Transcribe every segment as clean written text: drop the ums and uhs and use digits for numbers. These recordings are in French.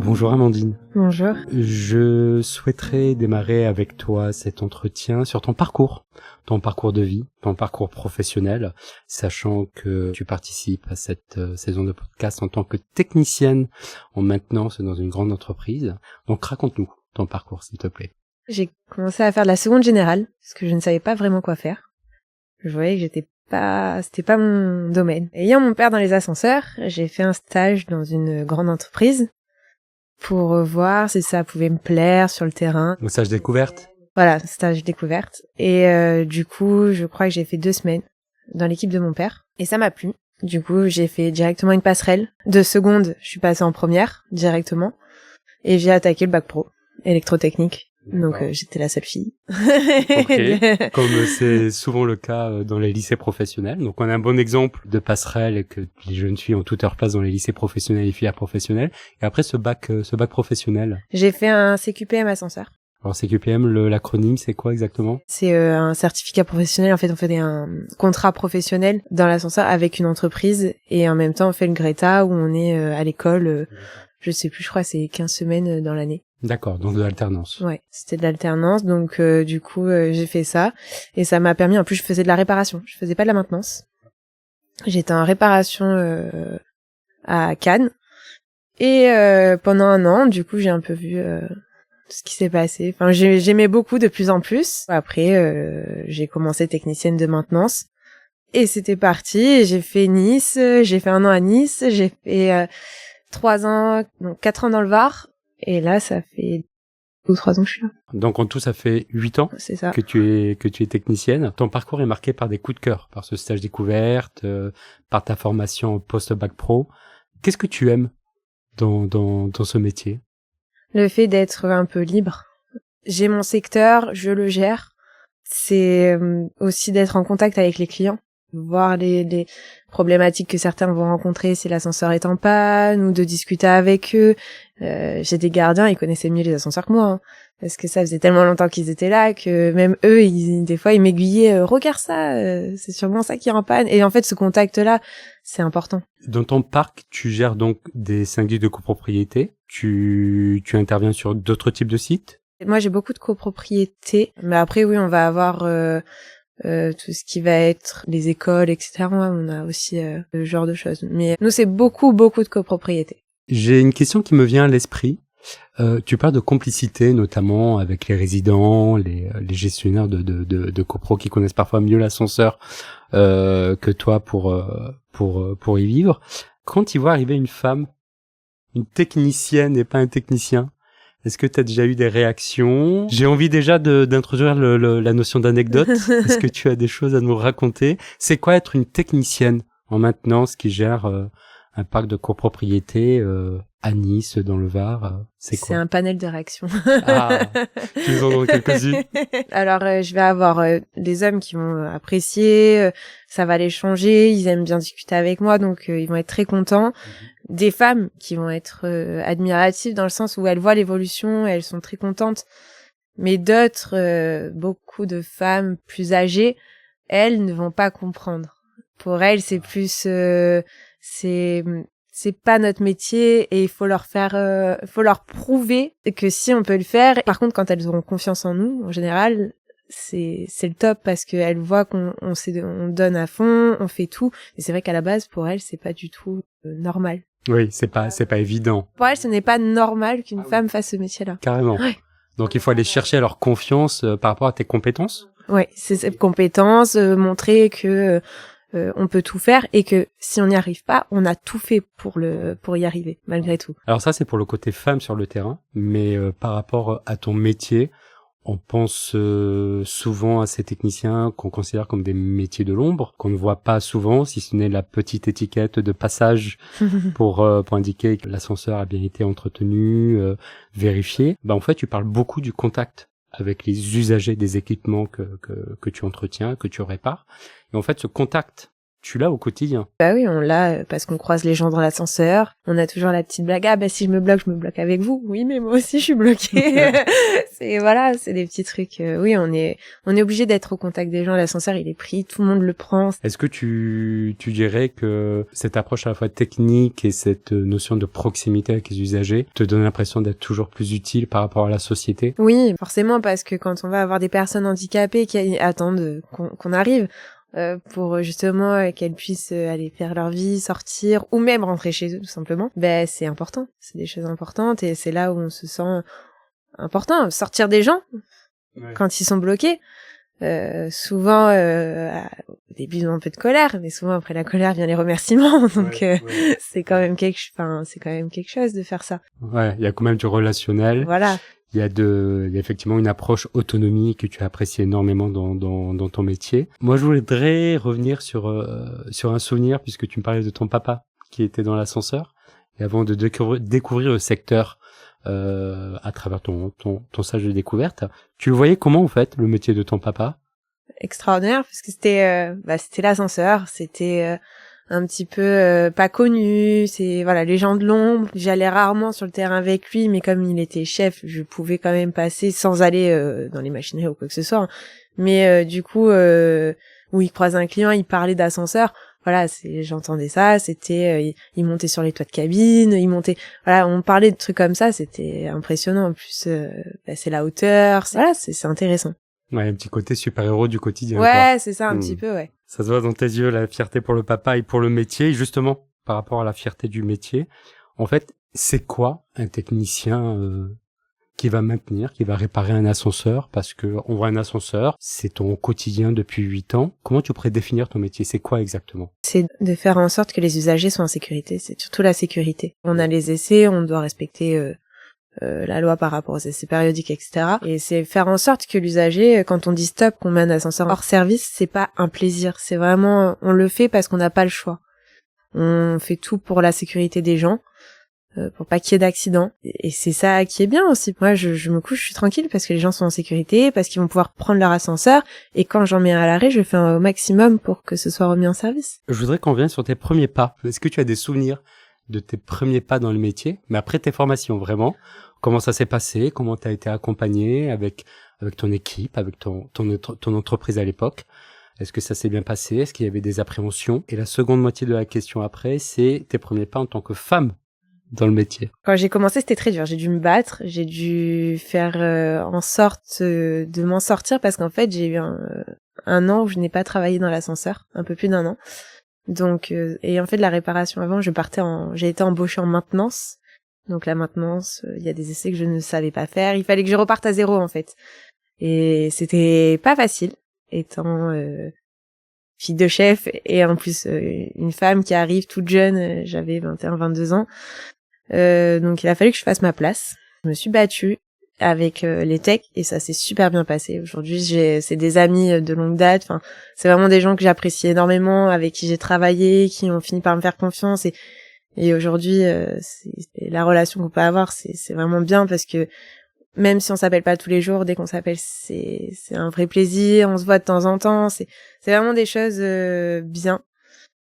Bonjour Amandine. Bonjour. Je souhaiterais démarrer avec toi cet entretien sur ton parcours de vie, ton parcours professionnel, sachant que tu participes à cette saison de podcast en tant que technicienne en maintenance dans une grande entreprise. Donc raconte-nous ton parcours, s'il te plaît. J'ai commencé à faire de la seconde générale, parce que je ne savais pas vraiment quoi faire. Je voyais que c'était pas mon domaine. Ayant mon père dans les ascenseurs, j'ai fait un stage dans une grande entreprise pour voir si ça pouvait me plaire sur le terrain. Donc stage découverte. Voilà, stage découverte. Et du coup, je crois que j'ai fait 2 semaines dans l'équipe de mon père. Et ça m'a plu. Du coup, j'ai fait directement une passerelle. De seconde, je suis passée en première, directement. Et j'ai attaqué le bac pro, électrotechnique. Donc j'étais la seule fille. Ok, comme c'est souvent le cas dans les lycées professionnels. Donc on a un bon exemple de passerelle et que les jeunes filles ont toute leur place dans les lycées professionnels et filières professionnelles. Et après ce bac professionnel. J'ai fait un CQPM ascenseur. Alors CQPM, l'acronyme c'est quoi exactement? C'est un certificat professionnel. En fait, on fait un contrat professionnel dans l'ascenseur avec une entreprise et en même temps on fait le Greta où on est à l'école. Je sais plus, je crois que c'est 15 semaines dans l'année. D'accord, donc de l'alternance. Ouais, c'était de l'alternance, donc du coup j'ai fait ça et ça m'a permis. En plus, je faisais de la réparation, je faisais pas de la maintenance. J'étais en réparation à Cannes et pendant 1 an, du coup, j'ai un peu vu ce qui s'est passé. Enfin, j'aimais beaucoup de plus en plus. Après, j'ai commencé technicienne de maintenance et c'était parti. Et j'ai fait Nice, j'ai fait 1 an à Nice, j'ai fait 3 ans, donc 4 ans dans le Var. Et là, ça fait 2 ou 3 ans que je suis là. Donc en tout, ça fait 8 ans c'est ça. que tu es technicienne. Ton parcours est marqué par des coups de cœur, par ce stage découverte, par ta formation post-bac pro. Qu'est-ce que tu aimes dans ce métier? Le fait d'être un peu libre. J'ai mon secteur, je le gère. C'est aussi d'être en contact avec les clients. Voir les problématiques que certains vont rencontrer si l'ascenseur est en panne ou de discuter avec eux. J'ai des gardiens, ils connaissaient mieux les ascenseurs que moi, hein, parce que ça faisait tellement longtemps qu'ils étaient là que même eux, des fois, ils m'aiguillaient. Regarde ça, c'est sûrement ça qui est en panne. Et en fait, ce contact-là, c'est important. Dans ton parc, tu gères donc des syndics de copropriété. Tu interviens sur d'autres types de sites? Moi, j'ai beaucoup de copropriétés, mais après, oui, on va avoir tout ce qui va être les écoles, etc. On a aussi ce genre de choses. Mais nous, c'est beaucoup de copropriétés. J'ai une question qui me vient à l'esprit. Tu parles de complicité, notamment avec les résidents, les gestionnaires de copro qui connaissent parfois mieux l'ascenseur que toi pour y vivre. Quand ils voient arriver une femme, une technicienne et pas un technicien, est-ce que tu as déjà eu des réactions? J'ai envie déjà d'introduire la notion d'anecdote. Est-ce que tu as des choses à nous raconter? C'est quoi être une technicienne en maintenance qui gère un parc de copropriété à Nice, dans le Var? C'est quoi? C'est un panel de réactions. Ah, tu nous en donnes quelques-unes? Alors, je vais avoir des hommes qui vont apprécier, ça va les changer, ils aiment bien discuter avec moi, donc ils vont être très contents. Des femmes qui vont être admiratives dans le sens où elles voient l'évolution, elles sont très contentes. Mais d'autres, beaucoup de femmes plus âgées, elles ne vont pas comprendre. Pour elles, c'est plus... c'est pas notre métier et il faut leur prouver que si on peut le faire. Par contre, quand elles auront confiance en nous, en général, c'est le top parce qu'elles voient qu'on donne à fond, on fait tout. Et c'est vrai qu'à la base, pour elles, c'est pas du tout normal. Oui, c'est pas évident. Pour elles, ce n'est pas normal qu'une femme fasse ce métier-là. Carrément. Ouais. Donc il faut aller chercher leur confiance par rapport à tes compétences. Ouais, c'est cette compétence, montrer que on peut tout faire et que si on n'y arrive pas, on a tout fait pour y arriver malgré tout. Alors ça c'est pour le côté femme sur le terrain, mais par rapport à ton métier, on pense souvent à ces techniciens qu'on considère comme des métiers de l'ombre, qu'on ne voit pas souvent, si ce n'est la petite étiquette de passage pour indiquer que l'ascenseur a bien été entretenu, vérifié. En fait, tu parles beaucoup du contact avec les usagers des équipements que tu entretiens, que tu répares. Et en fait, ce contact tu l'as au quotidien. Bah oui, on l'a parce qu'on croise les gens dans l'ascenseur. On a toujours la petite blague. Ah bah si je me bloque avec vous. Oui, mais moi aussi je suis bloquée. C'est des petits trucs. Oui, on est obligé d'être au contact des gens. L'ascenseur, il est pris, tout le monde le prend. Est-ce que tu dirais que cette approche à la fois technique et cette notion de proximité avec les usagers te donne l'impression d'être toujours plus utile par rapport à la société? Oui, forcément, parce que quand on va avoir des personnes handicapées qui attendent qu'on arrive, pour justement qu'elles puissent aller faire leur vie, sortir ou même rentrer chez eux tout simplement, ben c'est important, c'est des choses importantes et c'est là où on se sent important. Sortir des gens quand ils sont bloqués, souvent au début ils ont un peu de colère, mais souvent après la colère vient les remerciements, donc c'est quand même quelque chose de faire ça. Ouais, il y a quand même du relationnel. Voilà. Il y a effectivement une approche autonomie que tu apprécies énormément dans ton métier. Moi, je voudrais revenir sur un souvenir puisque tu me parlais de ton papa qui était dans l'ascenseur et avant de découvrir le secteur à travers ton stage de découverte, tu le voyais comment en fait le métier de ton papa? Extraordinaire parce que c'était l'ascenseur, c'était un petit peu pas connu, c'est voilà les gens de l'ombre. J'allais rarement sur le terrain avec lui, mais comme il était chef, je pouvais quand même passer sans aller dans les machineries ou quoi que ce soit. Mais du coup, où il croise un client, il parlait d'ascenseur. Voilà, j'entendais ça. C'était, il montait sur les toits de cabine, il montait. Voilà, on parlait de trucs comme ça. C'était impressionnant. En plus, c'est la hauteur. C'est intéressant. Ouais, un petit côté super-héros du quotidien. Ouais, c'est ça, un petit peu, ouais. Ça se voit dans tes yeux, la fierté pour le papa et pour le métier. Et justement, par rapport à la fierté du métier, en fait, c'est quoi un technicien qui va maintenir, qui va réparer un ascenseur? Parce que on voit un ascenseur, c'est ton quotidien depuis 8 ans. Comment tu pourrais définir ton métier? C'est quoi exactement? C'est de faire en sorte que les usagers soient en sécurité. C'est surtout la sécurité. On a les essais, on doit respecter la loi par rapport aux essais périodiques, etc. Et c'est faire en sorte que l'usager, quand on dit stop, qu'on met un ascenseur hors service, c'est pas un plaisir. C'est vraiment, on le fait parce qu'on n'a pas le choix. On fait tout pour la sécurité des gens, pour pas qu'il y ait d'accidents. Et c'est ça qui est bien aussi. Moi, je me couche, je suis tranquille parce que les gens sont en sécurité, parce qu'ils vont pouvoir prendre leur ascenseur. Et quand j'en mets un à l'arrêt, je fais au maximum pour que ce soit remis en service. Je voudrais qu'on revienne sur tes premiers pas. Est-ce que tu as des souvenirs de tes premiers pas dans le métier, mais après tes formations, vraiment? Comment ça s'est passé? Comment tu as été accompagné avec ton équipe, avec ton entreprise à l'époque? Est-ce que ça s'est bien passé? Est-ce qu'il y avait des appréhensions? Et la seconde moitié de la question après, c'est tes premiers pas en tant que femme dans le métier. Quand j'ai commencé, c'était très dur. J'ai dû me battre. J'ai dû faire en sorte de m'en sortir parce qu'en fait, j'ai eu un an où je n'ai pas travaillé dans l'ascenseur, un peu plus d'1 an. Donc, ayant fait de la réparation avant, j'ai été embauchée en maintenance. Donc la maintenance, il y a des essais que je ne savais pas faire. Il fallait que je reparte à zéro en fait. Et c'était pas facile, étant fille de chef et en plus une femme qui arrive toute jeune. J'avais 21-22 ans. Donc il a fallu que je fasse ma place. Je me suis battue avec les techs et ça s'est super bien passé. Aujourd'hui, c'est des amis de longue date. Enfin, c'est vraiment des gens que j'apprécie énormément, avec qui j'ai travaillé, qui ont fini par me faire confiance et aujourd'hui, c'est la relation qu'on peut avoir, c'est vraiment bien parce que même si on s'appelle pas tous les jours, dès qu'on s'appelle, c'est un vrai plaisir. On se voit de temps en temps. C'est vraiment des choses bien.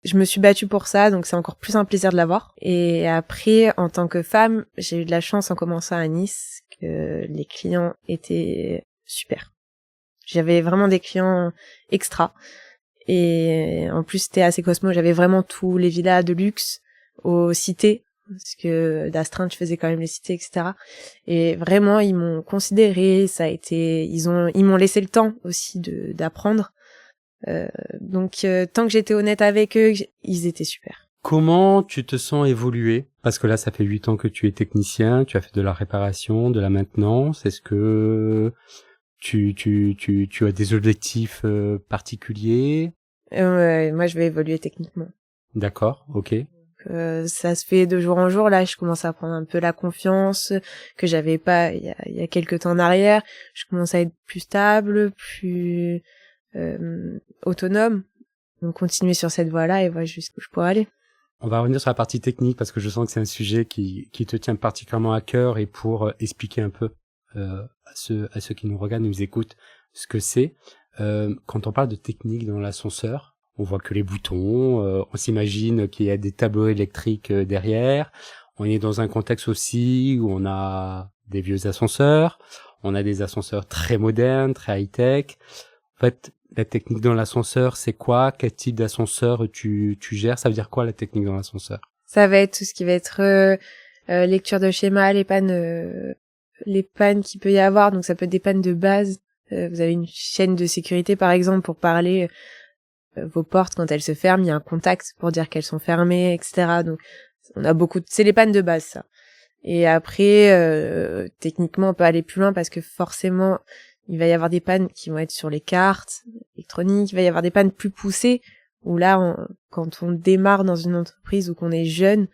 Je me suis battue pour ça, donc c'est encore plus un plaisir de l'avoir. Et après, en tant que femme, j'ai eu de la chance en commençant à Nice que les clients étaient super. J'avais vraiment des clients extra. Et en plus, c'était assez cosmo. J'avais vraiment tous les villas de luxe aux cités, parce que d'astreinte, je faisais quand même les cités, etc. Et vraiment, ils m'ont considéré. Ils m'ont laissé le temps aussi d'apprendre. Donc, tant que j'étais honnête avec eux, ils étaient super. Comment tu te sens évoluer? Parce que là, ça fait 8 ans que tu es technicien, tu as fait de la réparation, de la maintenance. Est-ce que tu as des objectifs particuliers? Moi, je vais évoluer techniquement. D'accord, ok. Ça se fait de jour en jour. Là, je commence à prendre un peu la confiance que j'avais pas il y a quelques temps en arrière. Je commence à être plus stable, plus autonome. Donc, continuer sur cette voie-là et voir jusqu'où je pourrais aller. On va revenir sur la partie technique parce que je sens que c'est un sujet qui te tient particulièrement à cœur et pour expliquer un peu à ceux qui nous regardent, nous écoutent, ce que c'est. Quand on parle de technique dans l'ascenseur, on voit que les boutons, on s'imagine qu'il y a des tableaux électriques derrière. On est dans un contexte aussi où on a des vieux ascenseurs, on a des ascenseurs très modernes, très high-tech. En fait, la technique dans l'ascenseur, c'est quoi? Quel type d'ascenseur tu gères? Ça veut dire quoi la technique dans l'ascenseur? Ça va être tout ce qui va être lecture de schéma, les pannes qu'il peut y avoir. Donc ça peut être des pannes de base. Vous avez une chaîne de sécurité par exemple pour parler vos portes quand elles se ferment, il y a un contact pour dire qu'elles sont fermées, etc. Donc on a c'est les pannes de base ça. Et après techniquement on peut aller plus loin parce que forcément il va y avoir des pannes qui vont être sur les cartes électroniques, il va y avoir des pannes plus poussées où là quand on démarre dans une entreprise ou qu'on est jeune,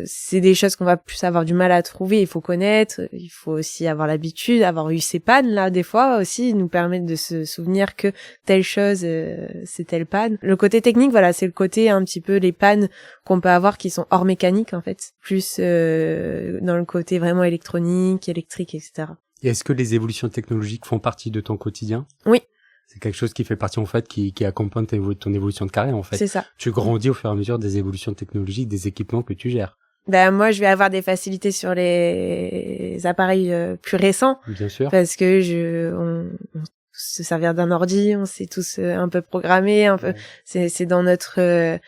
c'est des choses qu'on va plus avoir du mal à trouver, il faut connaître, il faut aussi avoir l'habitude, avoir eu ces pannes là des fois aussi nous permettent de se souvenir que telle chose c'est telle panne. Le côté technique voilà, c'est le côté un petit peu les pannes qu'on peut avoir qui sont hors mécanique en fait, plus dans le côté vraiment électronique, électrique, etc. Et est-ce que les évolutions technologiques font partie de ton quotidien? Oui. C'est quelque chose qui fait partie en fait, qui accompagne ton évolution de carrière en fait. C'est ça. Tu grandis au fur et à mesure des évolutions technologiques, des équipements que tu gères. Ben moi je vais avoir des facilités sur les appareils plus récents. Bien sûr. Parce que on se servir d'un ordi, on sait tous un peu programmer, un peu. Ouais. C'est dans notre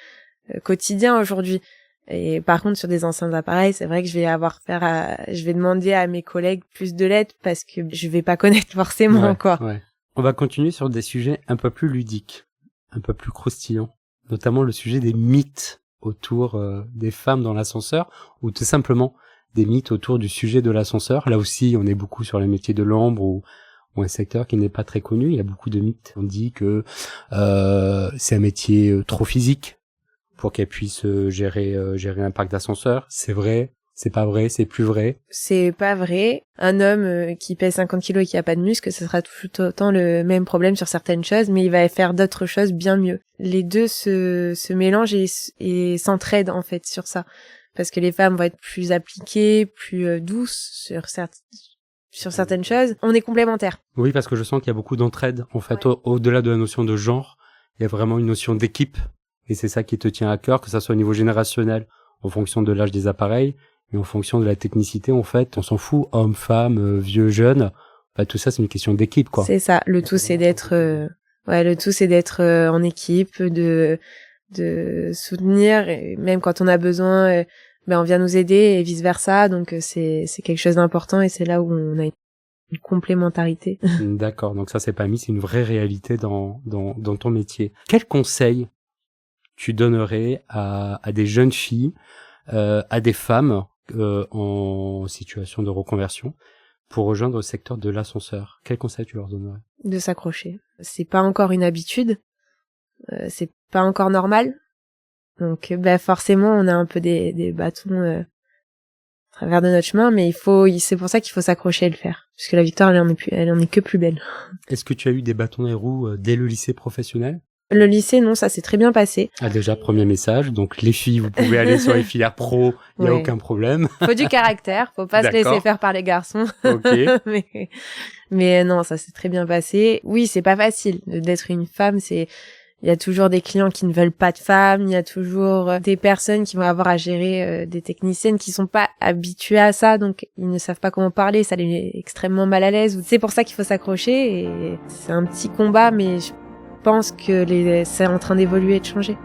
quotidien aujourd'hui. Et par contre sur des anciens appareils, c'est vrai que je vais demander à mes collègues plus de l'aide parce que je vais pas connaître forcément encore. Ouais. On va continuer sur des sujets un peu plus ludiques, un peu plus croustillants, notamment le sujet des mythes autour des femmes dans l'ascenseur, ou tout simplement des mythes autour du sujet de l'ascenseur. Là aussi, on est beaucoup sur les métiers de l'ombre ou un secteur qui n'est pas très connu. Il y a beaucoup de mythes. On dit que c'est un métier trop physique pour qu'elle puisse gérer un parc d'ascenseurs. C'est vrai? C'est pas vrai, c'est plus vrai. C'est pas vrai. Un homme qui pèse 50 kilos et qui a pas de muscles, ce sera tout autant le même problème sur certaines choses, mais il va faire d'autres choses bien mieux. Les deux se mélangent et s'entraident en fait sur ça. Parce que les femmes vont être plus appliquées, plus douces sur certaines choses. On est complémentaires. Oui, parce que je sens qu'il y a beaucoup d'entraide. En fait, au-delà de la notion de genre, il y a vraiment une notion d'équipe. Et c'est ça qui te tient à cœur, que ça soit au niveau générationnel, en fonction de l'âge des appareils, et en fonction de la technicité, en fait, on s'en fout, homme, femme, vieux, jeune, bah, tout ça, c'est une question d'équipe, quoi. C'est ça. Le tout, c'est d'être en équipe, de soutenir, et même quand on a besoin, on vient nous aider et vice versa. Donc, c'est quelque chose d'important et c'est là où on a une complémentarité. D'accord. Donc ça, c'est pas mis, c'est une vraie réalité dans ton métier. Quel conseil tu donnerais à des jeunes filles, à des femmes, en situation de reconversion pour rejoindre le secteur de l'ascenseur? Quel conseil tu leur donnerais? De s'accrocher. C'est pas encore une habitude, c'est pas encore normal. Donc forcément on a un peu des bâtons à travers de notre chemin, mais c'est pour ça qu'il faut s'accrocher et le faire, parce que la victoire elle en est que plus belle. Est-ce que tu as eu des bâtons dans les roues dès le lycée professionnel? Le lycée, non, ça s'est très bien passé. Ah, déjà, premier message. Donc, les filles, vous pouvez aller sur les filières pro, il n'y a aucun problème. Faut du caractère, faut pas se laisser faire par les garçons. Ok. mais non, ça s'est très bien passé. Oui, c'est pas facile d'être une femme, il y a toujours des clients qui ne veulent pas de femmes, il y a toujours des personnes qui vont avoir à gérer des techniciennes qui sont pas habituées à ça, donc ils ne savent pas comment parler, ça les met extrêmement mal à l'aise. C'est pour ça qu'il faut s'accrocher et c'est un petit combat, mais je pense que c'est en train d'évoluer et de changer.